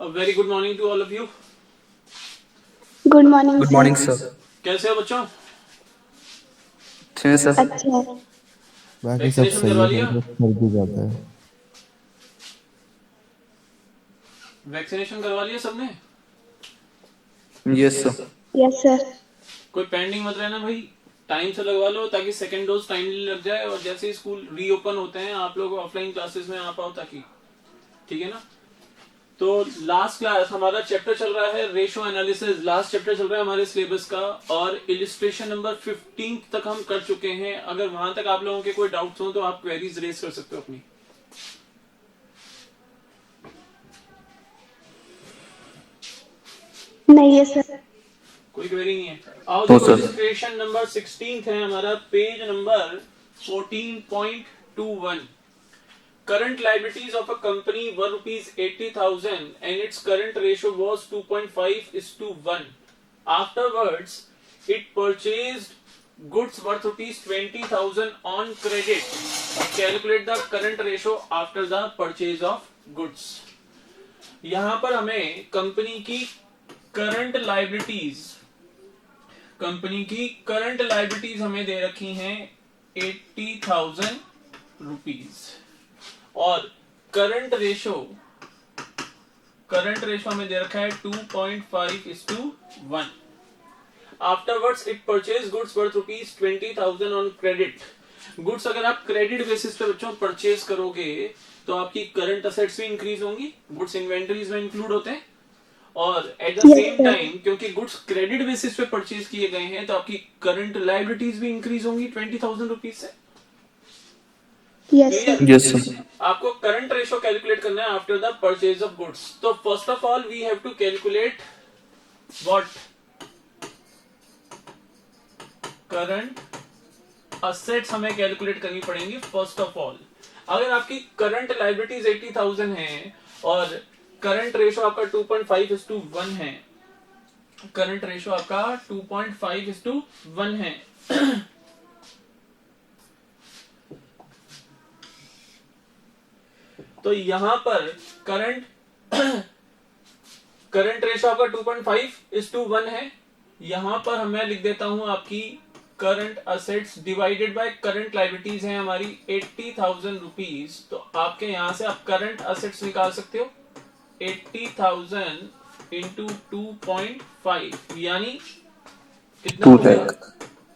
A very good morning to all of you. Good morning good morning sir. कैसे हो बच्चों? अच्छे हैं सर। अच्छा है। बाकी सब वैक्सीनेशन सही करवा है, लिया? बस सर्दी ज्यादा है। वैक्सीनेशन करवा लिया सबने? Yes sir. Yes sir. कोई पेंडिंग मत रहना भाई, टाइम से लगवा लो ताकि सेकेंड डोज टाइमली लग जाए और जैसे ही स्कूल रीओपन होते हैं आप लोग ऑफलाइन क्लासेस में आ पाओ ताकि, ठीक है ना? तो लास्ट क्लास हमारा चैप्टर चल रहा है रेशो एनालिसिस, लास्ट चैप्टर चल रहा है हमारे सिलेबस का और इलिस्ट्रेशन नंबर 15 तक हम कर चुके हैं। अगर वहां तक आप लोगों के कोई डाउट्स हो तो आप क्वेरीज रेज कर सकते हो अपनी। नहीं है सर। कोई क्वेरी नहीं है। आओ तो देखो, सर। इलिस्ट्रेशन नंबर 16 है हमारा, page number 14.21। Current liabilities of a company were rupees 80,000 and its current ratio was 2.5:1. Afterwards, it purchased goods worth rupees 20,000 on credit. Calculate the current ratio after the purchase of goods. यहां पर हमें company की current liabilities हमें दे रखी हैं 80,000 rupees और current ratio हमें दे रखा है 2.5:1. Afterwards it purchase goods worth rupees 20,000 on credit. Goods अगर आप क्रेडिट बेसिस पे बच्चों परचेज करोगे तो आपकी करंट असेट्स भी इंक्रीज होंगी, गुड्स इन्वेंटरीज में इंक्लूड होते हैं और एट द सेम टाइम क्योंकि गुड्स क्रेडिट बेसिस पे परचेज किए गए हैं तो आपकी करंट लायबिलिटीज भी इंक्रीज होंगी 20,000 रुपीज से। Yes sir. Yes sir. आपको करंट रेशो कैलकुलेट करना है after the purchase of goods. तो first of all we have to calculate what current assets हमें कैलकुलेट करनी पड़ेंगी फर्स्ट ऑफ ऑल। अगर आपकी करंट लायबिलिटीज 80,000 है और करंट रेशो आपका 2.5:1 है, करंट रेशो आपका 2.5:1 है तो यहां पर करंट रेशो आपका 2.5:1 है। यहां पर मैं लिख देता हूं आपकी current assets divided by current liabilities है हमारी 80,000 रुपीज। तो आपके यहां से आप करंट असेट्स निकाल सकते हो 80,000 इंटू 2.5 यानी कितना 2 हो गया? लाख।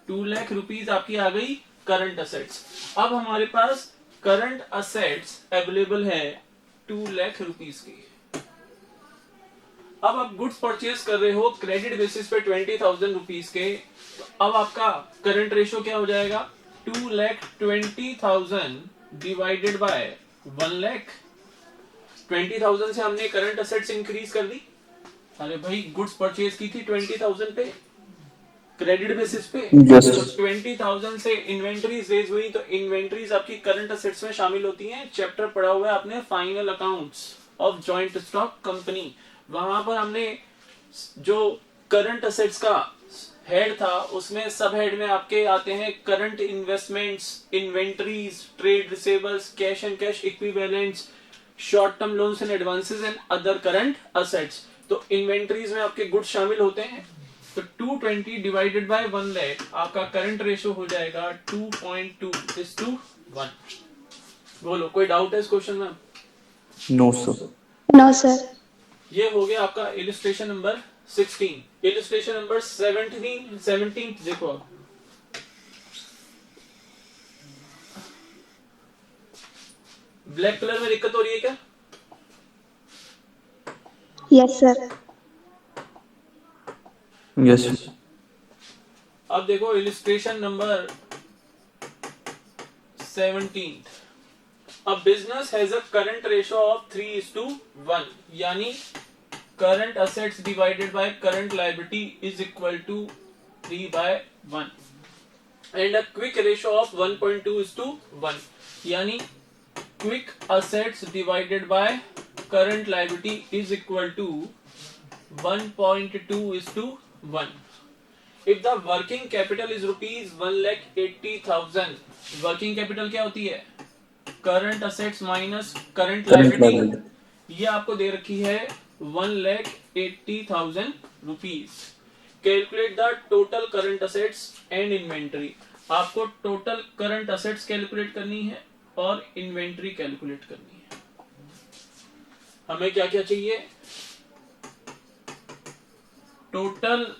2 लाख रुपीज आपकी आ गई करंट असेट्स। अब हमारे पास करंट असेट्स अवेलेबल है 2 लाख रुपीज की। अब आप गुड्स परचेज कर रहे हो क्रेडिट बेसिस पे 20,000 रुपीज के, तो अब आपका करंट रेशो क्या हो जाएगा? 2,20,000 डिवाइडेड बाय 1 लाख। 20,000 से हमने करंट असेट्स इंक्रीज कर दी। अरे भाई गुड्स परचेज की थी 20,000 पे क्रेडिट बेसिस पे, Yes. तो 20,000 से इन्वेंटरीज रेज हुई तो इन्वेंटरीज आपकी करंट असेट्स में शामिल होती हैं। चैप्टर पढ़ा हुआ है आपने final accounts of joint stock company, वहां पर हमने जो करंट असेट्स का हेड था उसमें सब हेड में आपके आते हैं current investments, inventories, trade रिसेबल्स, cash and cash equivalents, short term loans and advances and other current assets. तो इन्वेंटरीज में आपके गुड्स शामिल होते हैं। तो 220 डिवाइडेड बाय 1 लाख आपका करंट रेशो हो जाएगा 2.2:1। बोलो कोई डाउट है इस क्वेश्चन में? No sir. No sir. ये हो गया आपका इलिस्ट्रेशन नंबर 16। इलिस्ट्रेशन नंबर 17 देखो आप। ब्लैक कलर में दिक्कत हो रही है क्या? Yes sir. यस। अब देखो illustration number 17। A business has a current ratio of 3:1 यानी current assets divided by current liability is equal to 3/1 and a quick ratio of 1.2:1 यानी quick assets divided by current liability is equal to 1.2:1. If the working capital is rupees 1,80,000, working capital क्या होती है? Current assets minus current liability. ये आपको दे रखी है 1,80,000 rupees. Calculate the total current assets and inventory. आपको total current assets calculate करनी है और इन्वेंटरी कैलकुलेट करनी है। हमें क्या क्या चाहिए? Total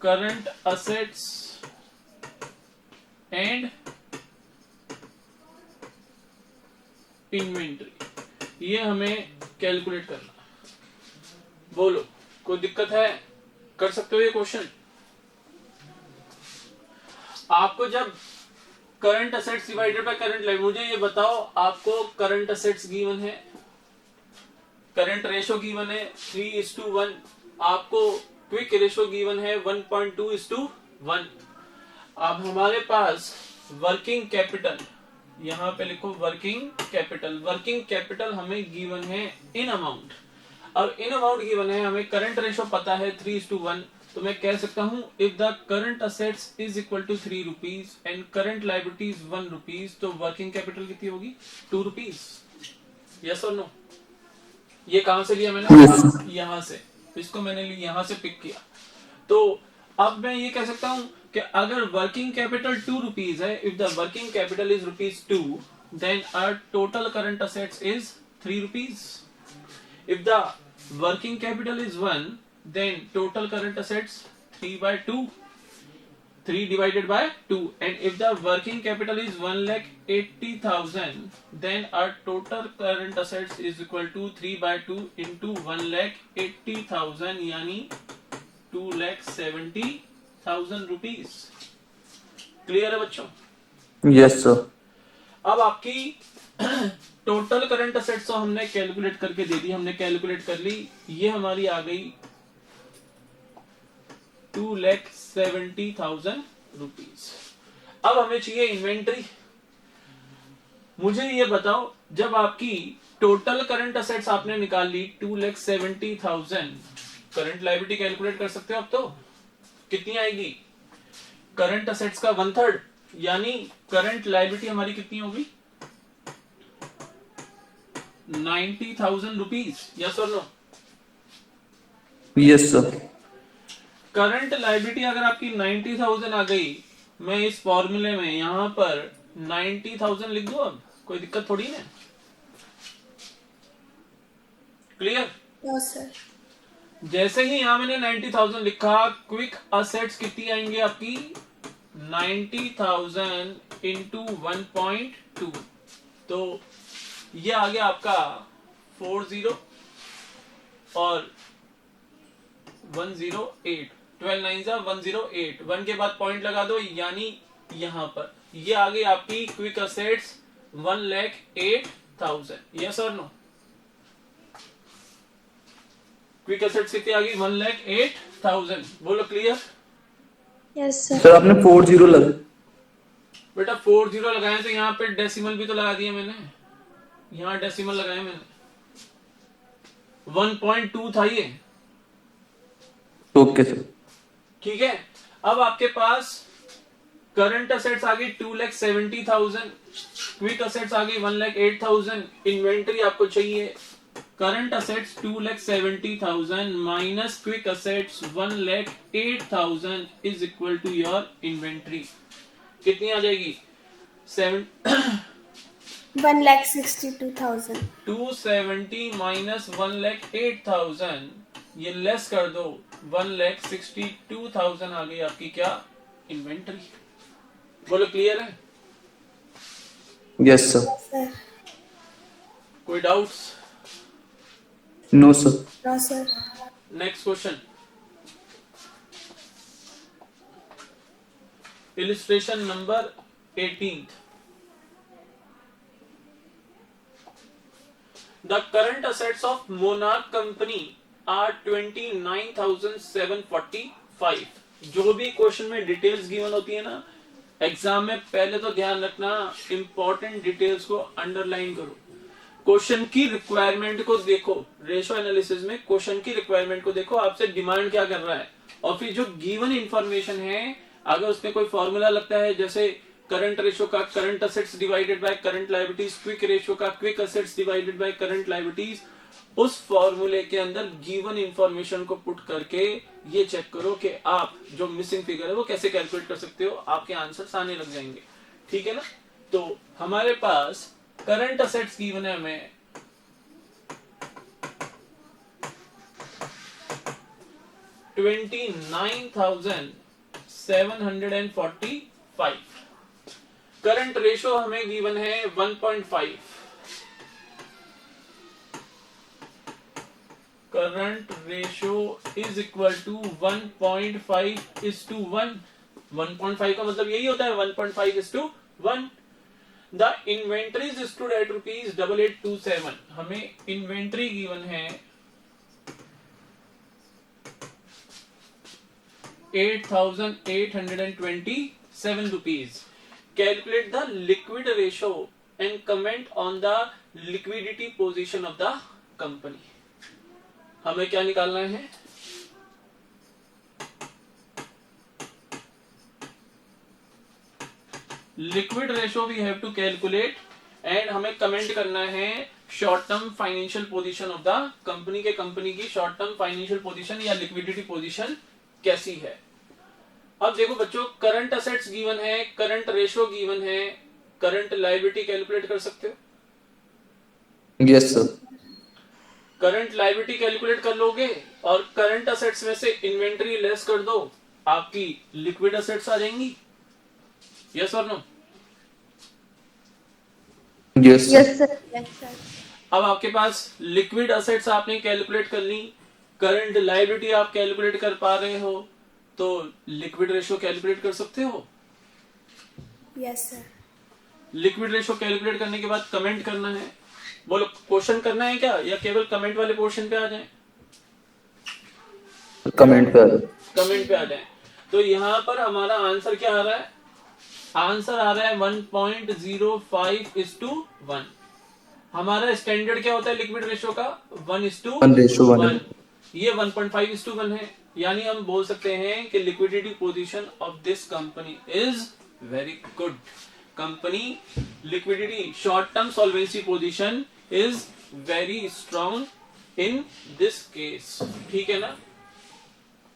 current assets and inventory, ये हमें कैलकुलेट करना। बोलो, कोई दिक्कत है? कर सकते हो ये क्वेश्चन? आपको जब current assets divided by current liability, मुझे ये बताओ, आपको करंट असेट्स गिवन है, करंट रेशो गिवन है 3:1, आपको क्विक रेशो गिवन है 1.2:1। अब हमारे पास वर्किंग कैपिटल, यहां पे लिखो वर्किंग कैपिटल। वर्किंग कैपिटल हमें गिवन है इन अमाउंट। अब इन अमाउंट गिवन है, हमें करंट रेशो पता है 3:1, तो मैं कह सकता हूं if the current assets is equal to 3 rupees and current liabilities 1 rupees, तो वर्किंग कैपिटल कितनी होगी? 2 रुपीज। यस और नो? ये कहां से लिया मैंने? यहां से। इसको मैंने यहां से पिक किया। तो अब मैं ये कह सकता हूं कि अगर वर्किंग कैपिटल 2 रुपीज है, if the working capital is ₹2, then our total current assets is 3 rupees. If the working capital is 1, then total current assets 3/2, 3 divided by 2, and if the working capital is 1,80,000, then our total current assets is equal to 3/2 into 1,80,000, यानी 2,70,000 rupees. Clear है बच्चों? Yes sir. अब आपकी total current assets तो हमने calculate करके दे दी, हमने calculate कर ली, ये हमारी आ गई 2,70,000 रुपीज। अब हमें चाहिए इन्वेंट्री। मुझे ये बताओ, जब आपकी टोटल करंट असेट्स आपने निकाल ली 2,70,000, करंट लायबिलिटी कैलकुलेट कर सकते हो अब तो? कितनी आएगी? करंट असेट्स का 1/3, यानी करंट लायबिलिटी हमारी कितनी होगी? 90,000 रुपीज। यस और no? Yes sir. Current liability अगर आपकी 90,000 आ गई, मैं इस फॉर्मूले में यहां पर 90,000 लिख दूं, अब कोई दिक्कत थोड़ी ना। क्लियर? Yes sir. जैसे ही यहां मैंने 90,000 लिखा, क्विक असेट्स कितनी आएंगे आपकी? 90,000 इंटू 1.2, तो ये आ गया आपका 40 और 108, 12 9 108, 1 के बाद पॉइंट लगा दो, यानी यहां पर ये आ गई आपकी क्विक असेट्स 1,08,000। यस और नो? क्विक असेट्स कितनी आ गई? 1,08,000। बोलो क्लियर? Yes sir. सर आपने 40 लगा। बेटा 40 लगाए तो यहाँ पे डेसिमल भी तो लगा दिया मैंने, यहाँ डेसिमल लगाए मैंने, 1.2 था ये। Okay sir. ठीक है। अब आपके पास करंट असेट्स आ गई 2,70,000, क्विक असेट्स आ गई 1,08,000, इन्वेंटरी आपको चाहिए current assets 2,70,000 minus quick assets 1,08,000 is equal to your inventory. कितनी आ जाएगी? 1,62,000। 270 माइनस 1,08,000, ये लेस कर दो, 1,62,000 आ गई आपकी क्या? इन्वेंटरी। बोलो क्लियर है? Yes sir. सर। कोई doubts? No sir. No sir. Next question, illustration number 18। The current assets of Monarch Company are 29,745। जो भी क्वेश्चन में डिटेल्स गिवन होती है ना एग्जाम में, पहले तो ध्यान रखना, इंपॉर्टेंट डिटेल्स को अंडरलाइन करो। क्वेश्चन की रिक्वायरमेंट को देखो, रेशो एनालिसिस में क्वेश्चन की रिक्वायरमेंट को देखो, आपसे डिमांड क्या कर रहा है, और फिर जो गिवन इंफॉर्मेशन है अगर उसमें कोई फॉर्मूला लगता है, जैसे करंट रेशो का current assets divided by current liabilities, quick ratio का quick assets divided by current liabilities, उस फॉर्मूले के अंदर गिवन इंफॉर्मेशन को पुट करके ये चेक करो कि आप जो मिसिंग फिगर है वो कैसे कैलकुलेट कर सकते हो, आपके आंसर्स आने लग जाएंगे। ठीक है ना। तो हमारे पास करंट असेट्स गिवन है हमें 29,745। करंट रेशो हमें गिवन है 1.5। Current ratio is equal to 1.5:1। 1.5 का मतलब यही होता है 1.5:1। The inventories stood at ₹8827। हमें इन्वेंट्री गिवन है 8,827 rupees. Calculate the liquid ratio and comment on the liquidity position of the company. हमें क्या निकालना है? Liquid ratio we have to calculate and हमें कमेंट करना है short term financial position of the company के, company की शॉर्ट टर्म फाइनेंशियल पोजीशन या लिक्विडिटी पोजीशन कैसी है। अब देखो बच्चों, करंट असेट्स गिवन है, करंट रेशो गिवन है, करंट लायबिलिटी कैलकुलेट कर सकते हो? Yes sir. Current liability calculate कर लोगे और करंट असेट्स में से इन्वेंट्री लेस कर दो, आपकी लिक्विड असेट्स आ जाएंगी। यस और no? Yes yes sir. Yes sir. अब आपके पास लिक्विड असेट्स आपने कैलकुलेट कर ली, करंट लायबिलिटी आप कैलकुलेट कर पा रहे हो, तो लिक्विड रेशो कैलकुलेट कर सकते हो। Yes sir. Liquid ratio calculate करने के बाद कमेंट करना है। बोलो क्वेश्चन करना है क्या, या केवल कमेंट वाले पोर्शन पे आ जाए? कमेंट पे आ जाओ। कमेंट पे आ जाए। तो यहाँ पर हमारा आंसर क्या आ रहा है? आंसर आ रहा है 1.05:1। हमारा स्टैंडर्ड क्या होता है लिक्विड रेशो का? 1:1। ये 1.5:1 है, यानी हम बोल सकते हैं कि liquidity position of this company is very good. Company liquidity short term solvency position is very strong in this case. ठीक है ना?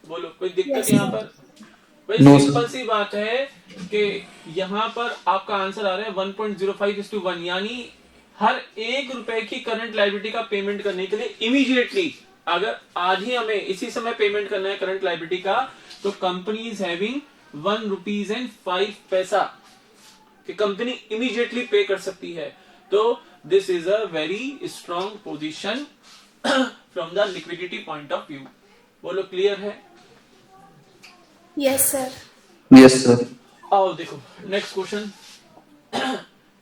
बोलो कोई दिक्कत Yes, यहाँ sir. पर? भाई No, सिंपल सी बात है कि यहाँ पर आपका आंसर आ रहा है 1.05:1, यानी हर ₹1 की करंट लायबिलिटी का पेमेंट करने के लिए इमीडिएटली, अगर आज ही हमें इसी समय पेमेंट करना है करंट लायबिलिटी का, तो कंपनी इज हैविंग ₹1.05 कि कंपनी इमीडिएटली पे कर सकती है। तो this is a very strong position from the liquidity point of view. बोलो क्लियर है? Yes sir. Yes sir. आओ देखो next question,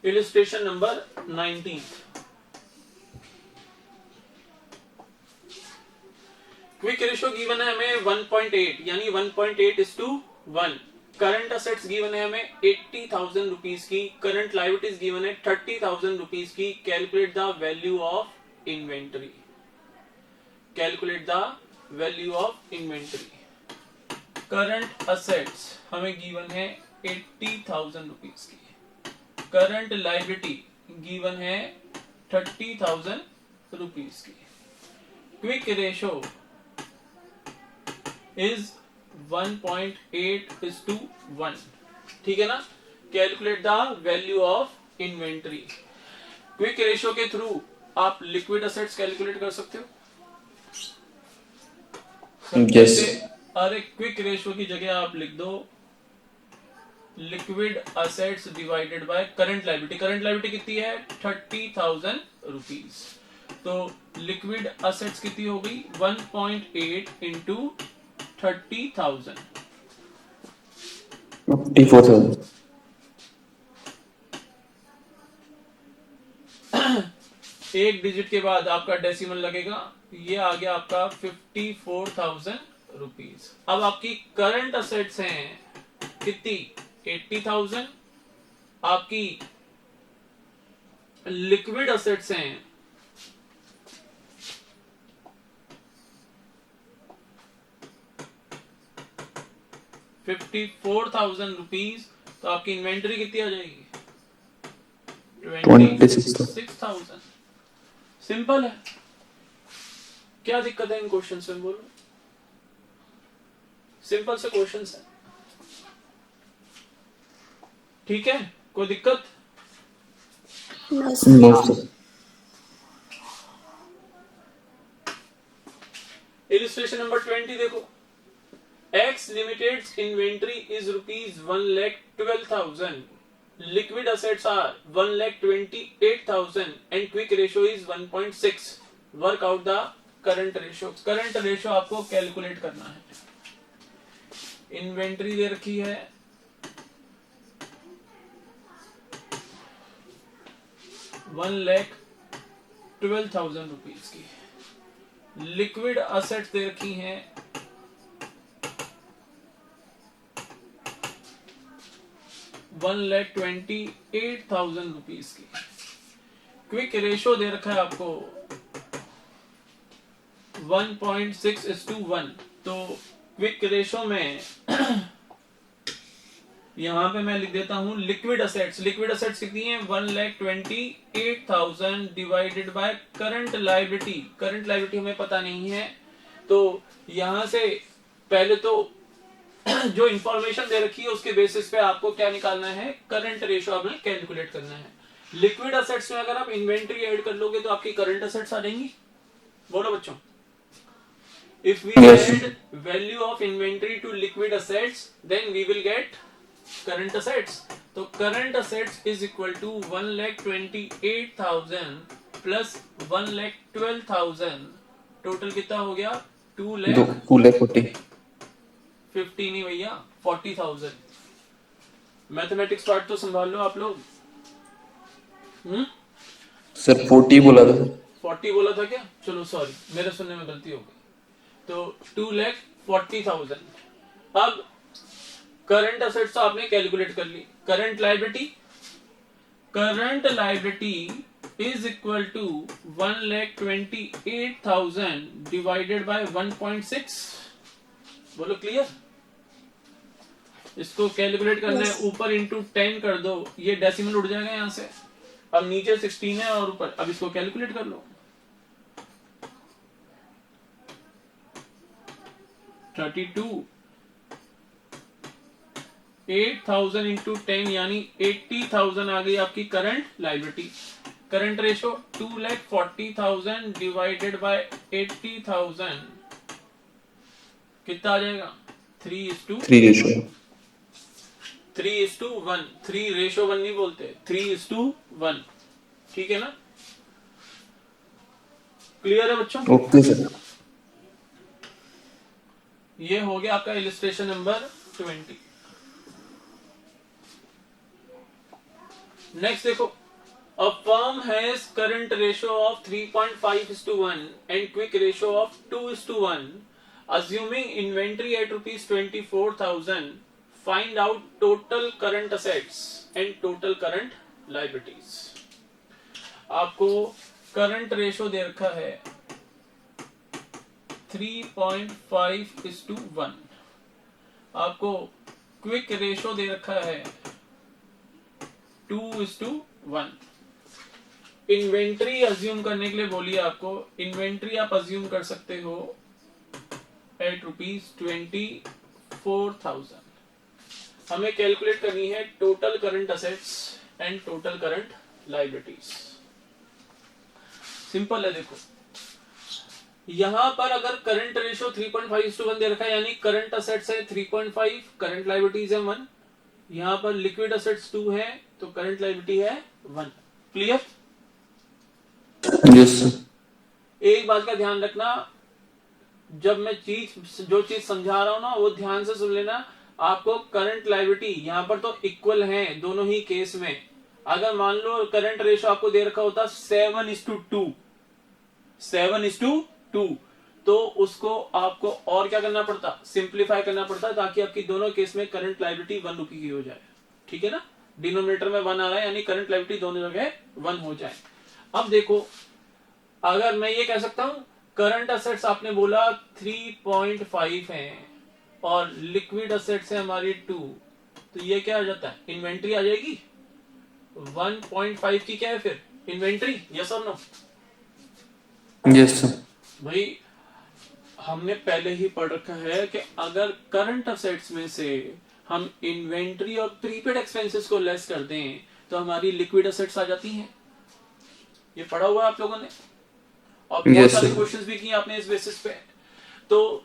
illustration number 19। Quick ratio given है हमें 1.8, यानी 1.8:1। करंट असेट्स गिवन है हमें 80,000 रुपीज की, करंट लायबिलिटीज गिवन है 30,000 रुपीज की। Calculate the value of inventory. Calculate the value of inventory. Current assets हमें गिवन है 80,000 रुपीज की, करंट लायबिलिटी गिवन है 30,000 रुपीज की। Quick ratio is 1.8:1। ठीक है ना? Calculate the value of inventory. Quick ratio के थ्रू आप लिक्विड असेट्स कैलकुलेट कर सकते हो। Yes. अरे क्विक रेशो की जगह आप लिख दो liquid assets divided by current liability. Current liability कितनी है? 30,000 रुपीज। तो लिक्विड असेट्स कितनी हो गई? 1.8 into 30,000। 54,000। एक डिजिट के बाद आपका डेसिमल लगेगा, ये आ गया आपका 54,000 रुपीज। अब आपकी करंट असेट्स हैं कितनी? 80,000। आपकी लिक्विड असेट्स हैं 54,000 रुपीज। तो आपकी इन्वेंटरी कितनी आ जाएगी? 26,000। 26,000। सिंपल है। क्या दिक्कत है इन क्वेश्चंस में बोलो? सिंपल से क्वेश्चंस है, ठीक है, कोई दिक्कत? No sir. No, sir. Illustration number 20 देखो, X limited inventory is ₹1,12,000, liquid assets are 1,28,000 and quick ratio is 1.6. work out the current ratio. current ratio आपको कैलकुलेट करना है। इन्वेंटरी दे रखी है 1,12,000 रुपीज की, लिक्विड असेट्स दे रखी हैं 1,28,000 रुपीज की, क्विक रेशियो दे रखा है आपको 1.6:1। तो क्विक रेशियो में यहां पे मैं लिख देता हूं लिक्विड असेट्स कितनी है 1,28,000 डिवाइडेड बाय करंट लायबिलिटी हमें पता नहीं है, तो यहां से पहले तो जो इंफॉर्मेशन दे रखी है उसके बेसिस पे आपको क्या निकालना है, करंट रेशियो आपने कैलकुलेट करना है। लिक्विड असेट्स में अगर आप इन्वेंट्री ऐड कर लोगे तो आपकी करंट असेट्स आ जाएंगी, बोलो बच्चों। If we Yes. add value of inventory to liquid assets, then we will get current assets. तो current assets is equal to 1,28,000 plus 1,12,000. Total कितना हो गया? 2,40. 2,50 नहीं भैया, 40,000। मैथमेटिक्स पार्ट तो संभाल लो आप लोग। सर 40 बोला था। 40 बोला था क्या? चलो सॉरी, मेरे सुनने में गलती हो गई। तो 2,40,000। अब करंट असेट्स तो आपने कैलकुलेट कर ली। Current liability is equal to 1,28,000 divided by 1.6। बोलो क्लियर? इसको कैलकुलेट करना है, ऊपर इंटू 10 कर दो, ये डेसिमल उड़ जाएगा यहां से। अब नीचे 16 है और ऊपर, अब इसको कैलकुलेट कर लो। 32, 8,000 इंटू 10 यानी 80,000 आ गई आपकी current liability. Current ratio 2,40,000 divided by 80,000 कितना आ जाएगा? 3:1। 3:1। 3:1 नहीं बोलते, 3:1। ठीक है ना? क्लियर है बच्चों? Okay sir. ये हो गया आपका इलिस्ट्रेशन नंबर 20। नेक्स्ट देखो, a firm has current ratio of 3.5:1 and quick ratio of 2:1, assuming inventory at ₹24,000, find out total current assets and total current liabilities। आपको करंट रेशियो दे रखा है 3.5:1, आपको क्विक रेशियो दे रखा है 2:1। इन्वेंट्री अज्यूम करने के लिए बोलिए आपको, इन्वेंट्री आप अज्यूम कर सकते हो एट ₹24,000। हमें कैलकुलेट करनी है total current assets and total current liabilities. Simple है, देखो यहां पर अगर करंट रेशियो 3.5:1 दे रखा है यानी करंट असेट्स है 3.5, करंट लायबिलिटीज है 1। यहां पर लिक्विड असेट्स 2 है तो करंट लायबिलिटी है 1। क्लियर? Yes sir. एक बात का ध्यान रखना, जब मैं जो चीज समझा रहा हूं ना वो ध्यान से सुन लेना। आपको करंट लायबिलिटी यहां पर तो इक्वल है दोनों ही केस में। अगर मान लो करंट रेशियो आपको दे रखा होता 7:2, तो उसको आपको और क्या करना पड़ता, सिंप्लीफाई करना पड़ता, ताकि आपकी दोनों केस में करंट लायबिलिटी 1 रुपए की हो जाए। ठीक है ना? डिनोमिनेटर में 1 आ रहा है यानी करंट लायबिलिटी दोनों जगह 1 हो जाए। अब देखो, अगर मैं ये कह सकता हूं करंट असेट्स आपने बोला 3.5 है और लिक्विड असेट्स है हमारी 2, तो ये क्या आ जाता है? इन्वेंट्री आ जाएगी। 1.5 की क्या है फिर? इन्वेंट्री। यस और नो? Yes sir. भाई हमने पहले ही पढ़ रखा है कि अगर करंट असेट्स में से हम इन्वेंट्री और प्रीपेड एक्सपेंसेस को लेस कर दें तो हमारी लिक्विड असेट्स आ जाती हैं। ये पढ़ा हुआ है आप लोगों ने, और बहुत Yes, सारे sir. क्वेश्चंस भी किए आपने इस बेसिस पे। तो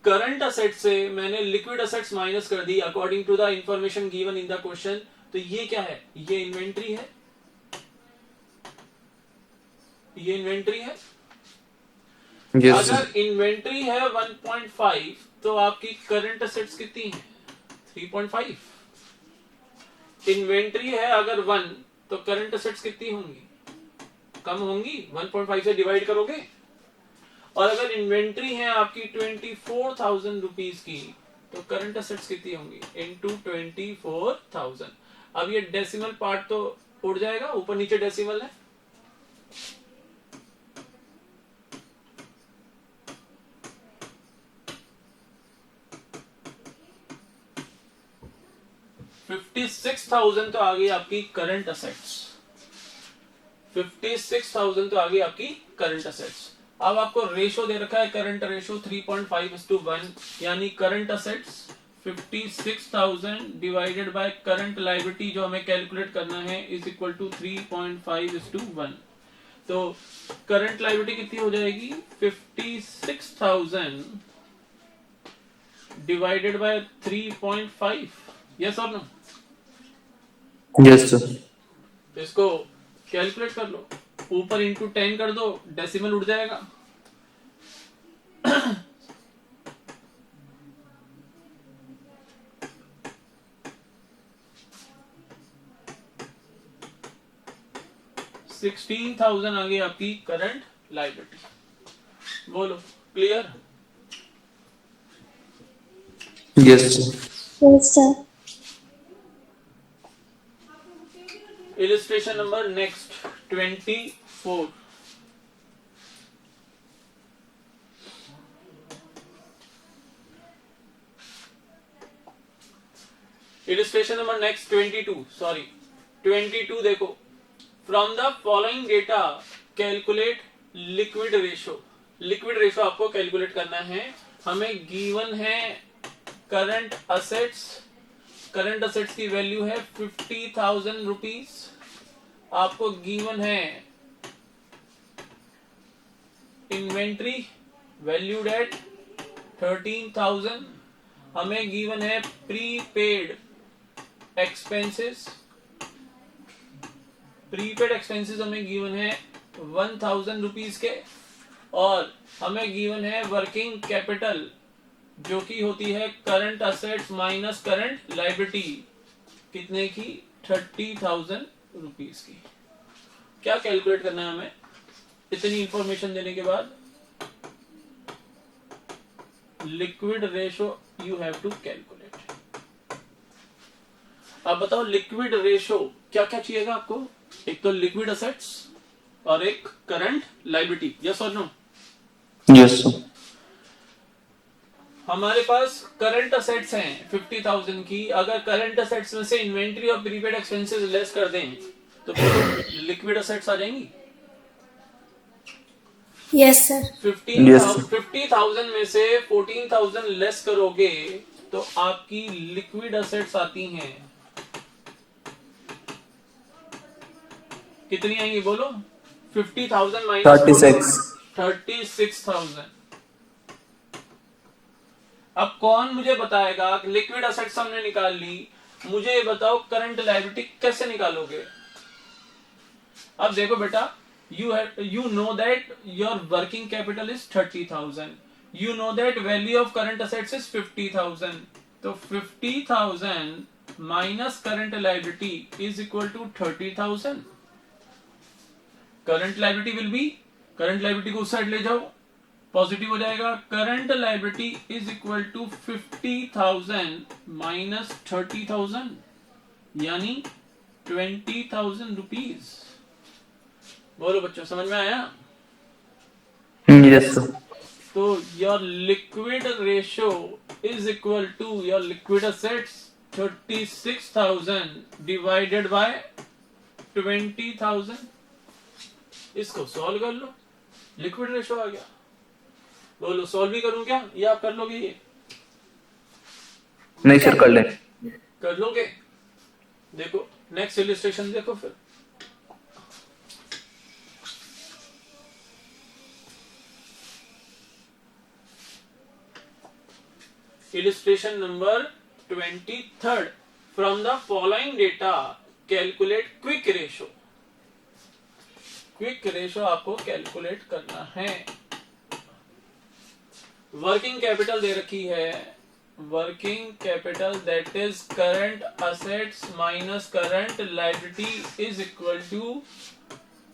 करंट असेट से मैंने लिक्विड असेट्स माइनस कर दी according to the information given in the question. तो ये क्या है? ये इन्वेंट्री है, ये इन्वेंट्री है। Yes, sir. अगर इन्वेंट्री है 1.5 तो आपकी करंट असेट्स कितनी है? 3.5। इन्वेंट्री है अगर 1 तो करंट असेट्स कितनी होंगी? कम होंगी, 1.5 से डिवाइड करोगे। और अगर इन्वेंट्री है आपकी 24,000 रुपीज की तो करंट असेट्स कितनी होंगी? इनटू 24,000। अब ये डेसिमल पार्ट तो उड़ जाएगा, ऊपर नीचे डेसिमल है। $56,000 तो आ गई आपकी करंट असेट्स। 56,000 तो आ गई आपकी करंट असेट्स। अब आपको रेशो दे रखा है, करंट रेशो 3.5:1, यानी current assets 56,000 divided by current liability जो हमें कैलकुलेट करना है इज इक्वल टू 3.5:1। तो करंट लायबिलिटी कितनी हो जाएगी? 56,000 डिवाइडेड बाय 3.5। यस और नो? Yes, sir. इसको कैलकुलेट कर लो, ऊपर इंटू 10 कर दो, डेसिमल उड़ जाएगा। $16,000 आ गई आपकी करंट लायबिलिटी। बोलो, clear? Yes, sir. Yes, sir. Illustration number next 24। Illustration number next 22, sorry 22 देखो। From the following data calculate liquid ratio. Liquid ratio आपको कैलकुलेट करना है। हमें गिवन है करंट असेट्स, करंट असेट्स की वैल्यू है 50,000 रुपीज। आपको गिवन है इन्वेंट्री वैल्यूड एट 13,000। हमें गिवन है प्रीपेड एक्सपेंसेस, प्रीपेड एक्सपेंसेस हमें गिवन है 1,000 रुपीज के, और हमें गिवन है वर्किंग कैपिटल जो कि होती है current assets minus current liability, कितने की? 30,000 रुपीज की। क्या कैलकुलेट करना है हमें इतनी इंफॉर्मेशन देने के बाद? Liquid ratio you have to calculate. अब बताओ लिक्विड रेशो क्या क्या चाहिएगा आपको? एक तो लिक्विड असेट्स और एक करंट लायबिलिटी। यस और नो? Yes, sir. हमारे पास करंट असेट्स हैं 50,000 की। अगर करंट असेट्स में से इन्वेंट्री और प्रीपेड एक्सपेंसेस लेस कर दें तो लिक्विड असेट्स आ जाएंगी। Yes, sir. 50,000 में से 14,000 लेस करोगे तो आपकी लिक्विड असेट्स आती हैं, कितनी आएंगी बोलो? 50,000 माइनस 36. 36,000। अब कौन मुझे बताएगा? लिक्विड असेट्स हमने निकाल ली, मुझे ये बताओ करंट लायबिलिटी कैसे निकालोगे? अब देखो बेटा, you know that your working capital is 30,000, you know that value of current assets is 50,000, तो 50,000 minus current liability is equal to 30,000। current liability will be, current liability को उस साइड ले जाओ, पॉजिटिव हो जाएगा। Current liability is equal to 50,000 minus 30,000, यानी 20,000 rupees. बोलो बच्चों, समझ में आया? Yes, sir. तो your liquid ratio is equal to your liquid assets 36,000 divided by 20,000। इसको सॉल्व कर लो, लिक्विड रेशो आ गया। बोलो सॉल्व भी करूं क्या, या आप कर लोगे? ये नहीं सर, कर लें। कर लोगे? देखो नेक्स्ट इलिस्ट्रेशन देखो फिर। Illustration number 23rd. From the following data, calculate quick ratio. Quick ratio आपको कैलकुलेट करना है। वर्किंग कैपिटल दे रखी है, working capital that is current assets minus current liability is equal to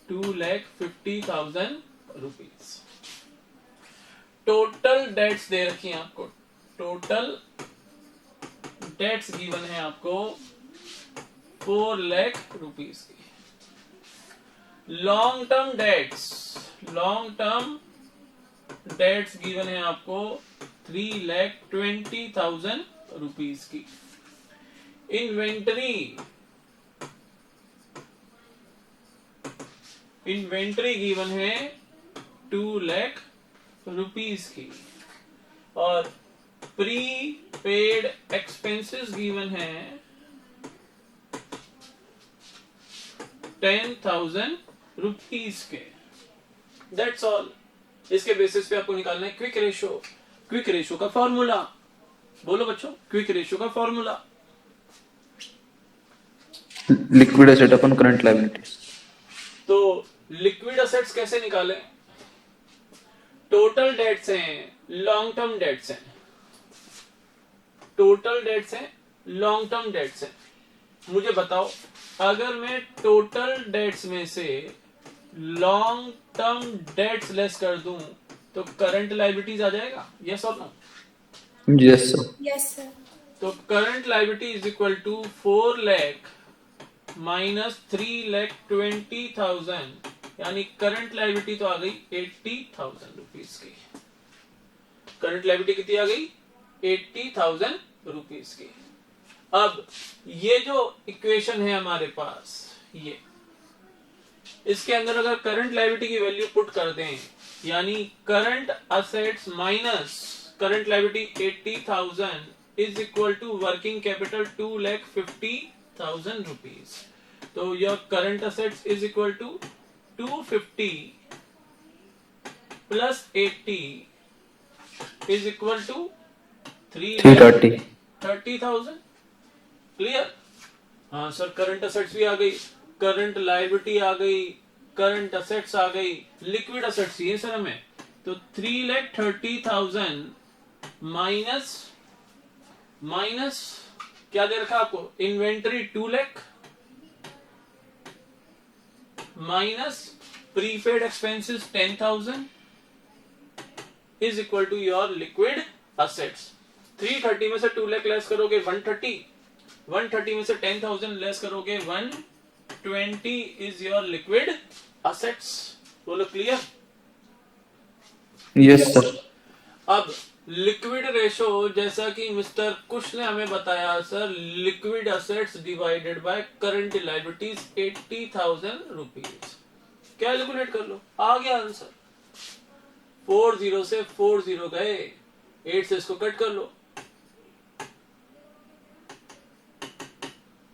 2,50,000 rupees. Total debts दे रखी है आपको, टोटल डेट्स गिवन है आपको 4 लाख रुपीज की। लॉन्ग टर्म डेट्स गिवन है आपको 3,20,000 रुपीज की। इन्वेंटरी गिवन है 2 लाख रुपीज की। और प्री पेड एक्सपेंसेस गिवन है 10,000 रुपीज के। That's all. इसके बेसिस पे आपको निकालना है क्विक रेशियो। क्विक रेशियो का फॉर्मूला बोलो बच्चों, क्विक रेशियो का फॉर्मूला। लिक्विड एसेट अपन करंट लायबिलिटीज। तो लिक्विड असेट्स कैसे निकालें? टोटल डेट्स हैं, लॉन्ग टर्म डेट्स हैं, टोटल डेट्स हैं, लॉन्ग टर्म डेट्स हैं। मुझे बताओ, अगर मैं टोटल डेट्स में से लॉन्ग टर्म डेट्स लेस कर दूं तो करंट लायबिलिटीज आ जाएगा, यस और no? Yes sir. Yes, sir. तो current liability is equal to 4 lakh minus 3,20,000, यानी करंट लायबिलिटी तो आ गई 80,000 रुपीज की। करंट लायबिलिटी कितनी आ गई? 80,000 रुपीज की। अब ये जो इक्वेशन है हमारे पास, ये इसके अंदर अगर करंट लायबिलिटी की वैल्यू पुट कर दें, यानी current assets minus current liability 80,000 is equal to working capital 2,50,000 rupees. तो your current assets is equal to 250 plus 80 is equal to 3,30,000। Clear? हाँ सर, करंट असेट्स भी आ गई, करंट लायबिलिटी आ गई, करंट असेट्स आ गई, लिक्विड असेट्स ये sir हमें। तो 3,30,000 माइनस क्या दे रखा आपको? Inventory 2 lakh minus prepaid expenses 10,000 is equal to your liquid assets. 330 में से 2 लाख लेस करोगे 130, 130 में से 10,000 लेस करोगे 120 इज योर लिक्विड असेट्स। बोलो क्लियर? Yes sir. अब लिक्विड रेशो, जैसा कि मिस्टर कुश ने हमें बताया sir, liquid assets divided by current liabilities 80,000 rupees. Calculate कर लो, आ गया आंसर। 40 से 40 गए, 8 से इसको कट कर लो,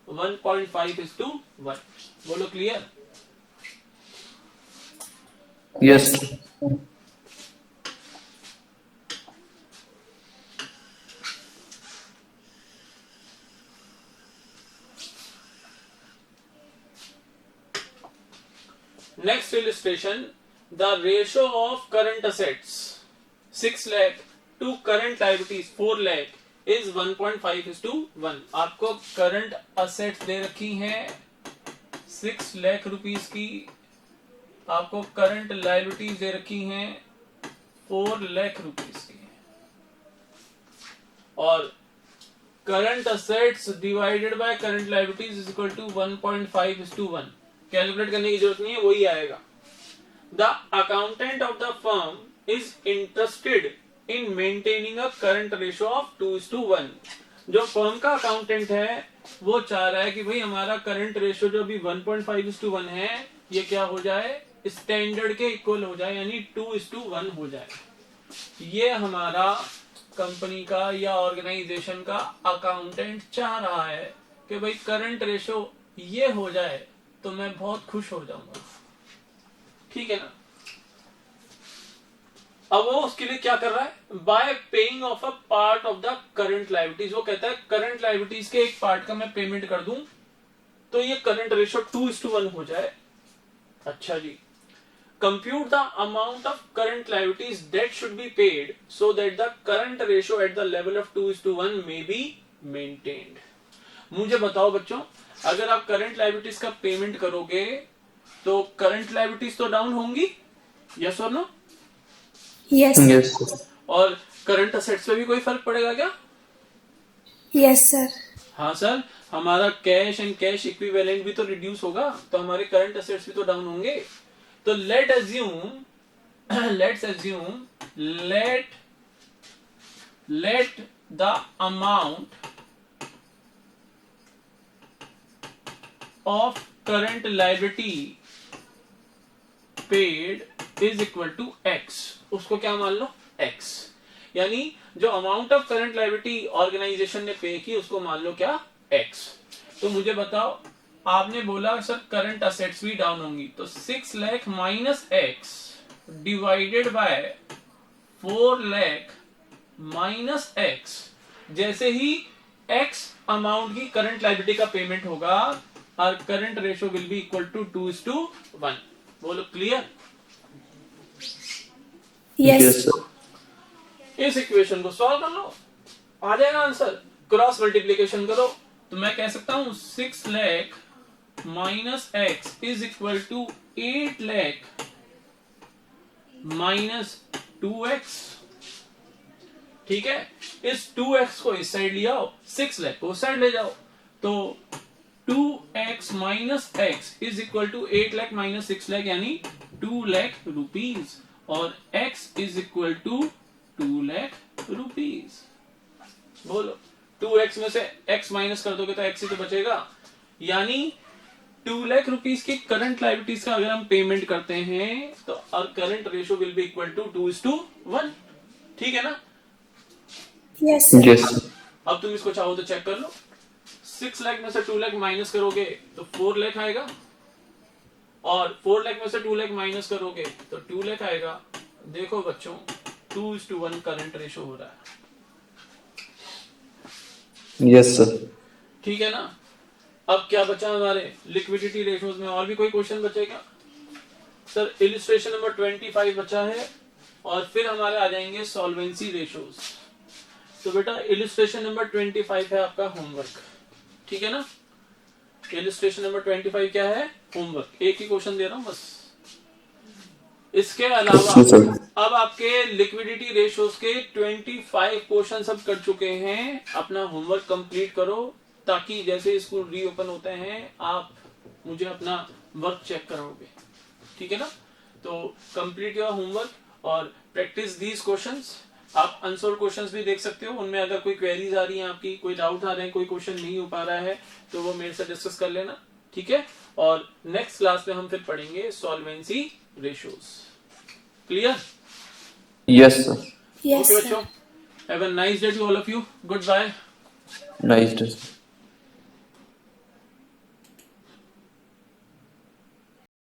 1.5:1। बोलो clear? Yes. Next illustration, the ratio of current assets 6 lakh to current liabilities 4 lakh is 1.5:1। आपको करंट असेट्स दे रखी हैं 6 लाख रुपीस की, आपको करंट लायबिलिटीज दे रखी हैं 4 लाख रुपीस की, और current assets divided by current liabilities is equal to 1.5:1। Calculate करने की जरूरत नहीं है, वही आएगा। The accountant of the firm is interested in maintaining a current ratio of 2:1। जो फर्म का अकाउंटेंट है वो चाह रहा है कि भाई हमारा करंट रेशियो जो अभी 1.5:1 है, ये क्या हो जाए? स्टैंडर्ड के इक्वल हो जाए, यानी 2:1 हो जाए। ये हमारा कंपनी का या ऑर्गेनाइजेशन का अकाउंटेंट चाह रहा है कि भाई करंट रेशो ये हो जाए तो मैं बहुत खुश हो जाऊंगा, ठीक है ना। अब वो उसके लिए क्या कर रहा है, bye paying of a part of the current liabilities, वो कहता है करंट लायबिलिटीज के एक पार्ट का मैं पेमेंट कर दूं तो ये करंट रेशो 2:1 हो जाए। अच्छा जी, compute the amount of current liabilities that should be paid so that the current ratio at the level of 2:1 may be maintained। मुझे बताओ बच्चों, अगर आप करंट लायबिलिटीज का पेमेंट करोगे तो करंट लायबिलिटीज तो डाउन होंगी, यस और नो? Yes, Yes, sir. और करंट असेट्स पे भी कोई फर्क पड़ेगा क्या? yes, sir. हाँ सर, हमारा कैश एंड कैश इक्विवेलेंट भी तो रिड्यूस होगा, तो हमारे करंट असेट्स भी तो डाउन होंगे। तो let's assume let the amount of current liability paid is equal to x। उसको क्या मान लो, x, यानी जो amount of current liability organisation ने पे की उसको मान लो क्या, x। तो मुझे बताओ, आपने बोला सर करंट असेट्स भी डाउन होंगी, तो 6 lakh minus X divided by 4 lakh minus X, जैसे ही एक्स अमाउंट की करंट लायबिलिटी का पेमेंट होगा और current ratio will be equal to 2:1। बोलो क्लियर? Yes, Yes, sir. इस इक्वेशन को सॉल्व कर लो, आ जाएगा आंसर। क्रॉस मल्टीप्लीकेशन करो तो मैं कह सकता हूं 6 lakh minus X is equal to 8 lakh minus 2x, ठीक है। इस 2x को इस साइड ले आओ, 6 लाख को उस साइड ले जाओ, तो 2x minus X is equal to 8 lakh minus 6 lakh यानी 2 लाख रुपीज, और x is equal to 2 lakh rupees. बोलो 2x में से x माइनस कर दोगे तो x ही तो बचेगा, यानी 2 लाख रुपीज की करंट लायबिलिटीज का अगर हम पेमेंट करते हैं तो और current ratio will be equal to 2:1, ठीक है ना। yes, sir. Yes, sir. अब तुम इसको चाहो तो चेक कर लो, 6 लाख में से 2 लाख माइनस करोगे तो 4 लाख आएगा, और 4 लाख में से 2 लाख माइनस करोगे तो 2 लाख आएगा। देखो बच्चों 2:1 करंट रेशो हो रहा है, Yes, sir. ठीक है ना। अब क्या बचा हमारे लिक्विडिटी रेशोज में, और भी कोई क्वेश्चन बचेगा? सर इलिस्ट्रेशन नंबर 25 बचा है, और फिर हमारे आ जाएंगे सॉल्वेंसी रेशोज। तो बेटा इलिस्ट्रेशन नंबर 25 है आपका होमवर्क, ठीक है ना। इलिस्ट्रेशन नंबर 25 क्या है, होमवर्क। एक ही क्वेश्चन दे रहा हूं बस। इसके अलावा Yes, sir. अब आपके लिक्विडिटी रेशोज के 25 क्वेश्चन सब कर चुके हैं। अपना होमवर्क कंप्लीट करो, ताकि जैसे स्कूल रीओपन होते हैं आप मुझे अपना वर्क चेक कराओगे, ठीक है ना। तो कंप्लीट योर होमवर्क और प्रैक्टिस दीज क्वेश्चंस। आप अनसॉल्व क्वेश्चंस भी देख सकते हो, उनमें अगर कोई क्वेरीज आ रही है आपकी, कोई डाउट आ रहे हैं, कोई क्वेश्चन नहीं हो पा रहा है तो वो मेरे से डिस्कस कर लेना, ठीक है। और नेक्स्ट क्लास में हम फिर पढ़ेंगे solvency ratios. Clear? Yes, sir. Yes, okay sir. बच्चों, have a nice day to all of you. Goodbye. Nice, sir.